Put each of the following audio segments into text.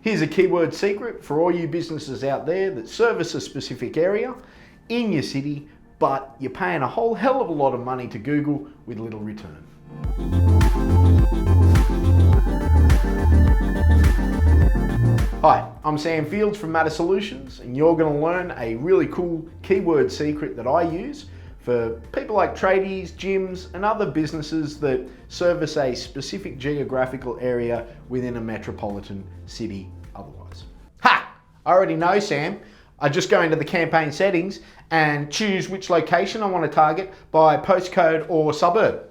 Here's a keyword secret for all you businesses out there that service a specific area in your city, but you're paying a whole hell of a lot of money to Google with little return. Hi, I'm Sam Fields from Matter Solutions, and you're going to learn a really cool keyword secret that I use for people like tradies, gyms, and other businesses that service a specific geographical area within a metropolitan city otherwise. Ha! I already know, Sam. I just go into the campaign settings and choose which location I want to target by postcode or suburb.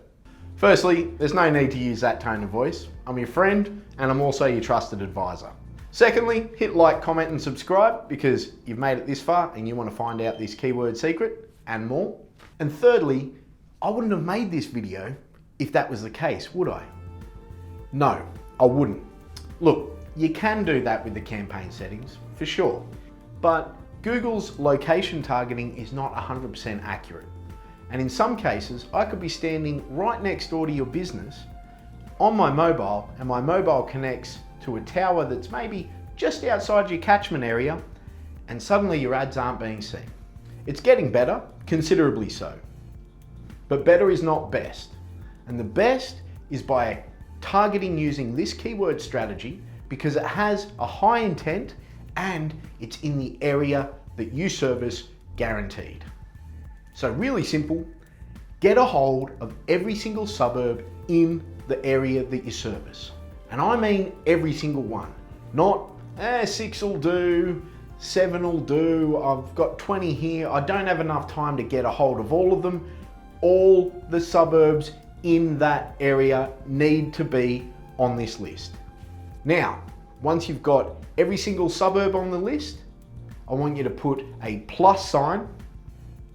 Firstly, there's no need to use that tone of voice. I'm your friend, and I'm also your trusted advisor. Secondly, hit like, comment, and subscribe because you've made it this far and you want to find out this keyword secret and more. And thirdly, I wouldn't have made this video if that was the case, would I? No, I wouldn't. Look, you can do that with the campaign settings, for sure. But Google's location targeting is not 100% accurate. And in some cases, I could be standing right next door to your business on my mobile, and my mobile connects to a tower that's maybe just outside your catchment area, and suddenly your ads aren't being seen. It's getting better, considerably so. But better is not best. And the best is by targeting using this keyword strategy because it has a high intent and it's in the area that you service guaranteed. So really simple, get a hold of every single suburb in the area that you service. And I mean every single one, not 6 will do, 7 will do, I've got 20 here, I don't have enough time to get a hold of all of them. All the suburbs in that area need to be on this list. Now, once you've got every single suburb on the list, I want you to put a plus sign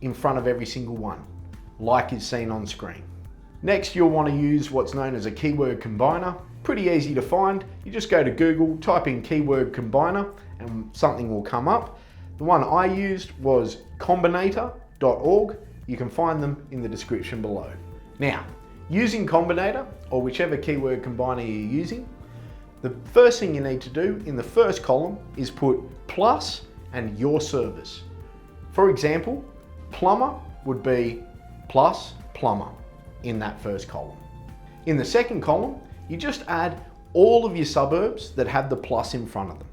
in front of every single one, like is seen on screen. Next, you'll want to use what's known as a keyword combiner. Pretty easy to find. You just go to Google, type in keyword combiner, and something will come up. The one I used was combinator.org. You can find them in the description below. Now, using Combinator, or whichever keyword combiner you're using, the first thing you need to do in the first column is put plus and your service. For example, plumber would be plus plumber in that first column. In the second column, you just add all of your suburbs that have the plus in front of them.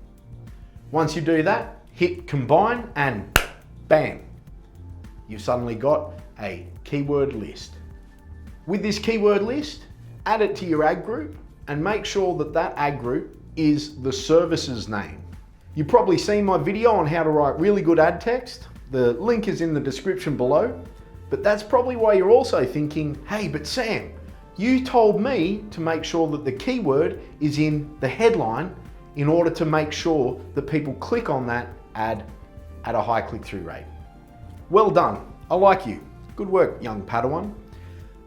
Once you do that, hit combine and bam, you've suddenly got a keyword list. With this keyword list, add it to your ad group and make sure that that ad group is the service's name. You've probably seen my video on how to write really good ad text. The link is in the description below, but that's probably why you're also thinking, hey, but Sam, you told me to make sure that the keyword is in the headline in order to make sure that people click on that ad at a high click-through rate. Well done, I like you. Good work, young Padawan.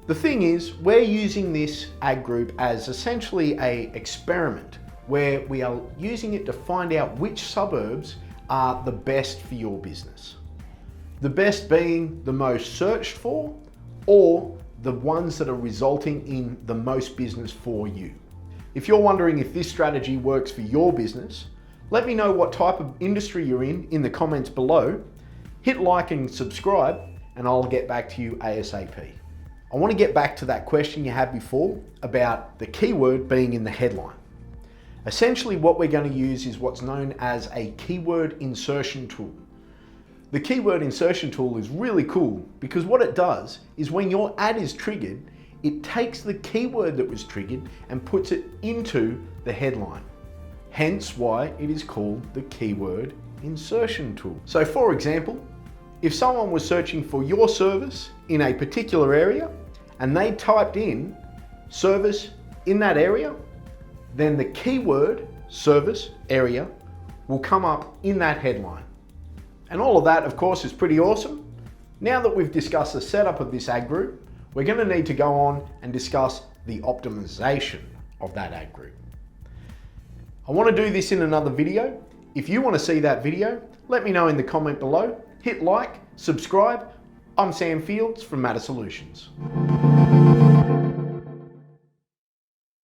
The thing is, we're using this ad group as essentially an experiment where we are using it to find out which suburbs are the best for your business. The best being the most searched for, or the ones that are resulting in the most business for you. If you're wondering if this strategy works for your business, let me know what type of industry you're in the comments below. Hit like and subscribe, and I'll get back to you ASAP. I want to get back to that question you had before about the keyword being in the headline. Essentially, what we're going to use is what's known as a keyword insertion tool. The keyword insertion tool is really cool because what it does is when your ad is triggered, it takes the keyword that was triggered and puts it into the headline. Hence why it is called the keyword insertion tool. So for example, if someone was searching for your service in a particular area and they typed in service in that area, then the keyword service area will come up in that headline. And all of that, of course, is pretty awesome. Now that we've discussed the setup of this ad group, we're going to need to go on and discuss the optimization of that ad group. I want to do this in another video. If you want to see that video, let me know in the comment below. Hit like, subscribe. I'm Sam Fields from Matter Solutions.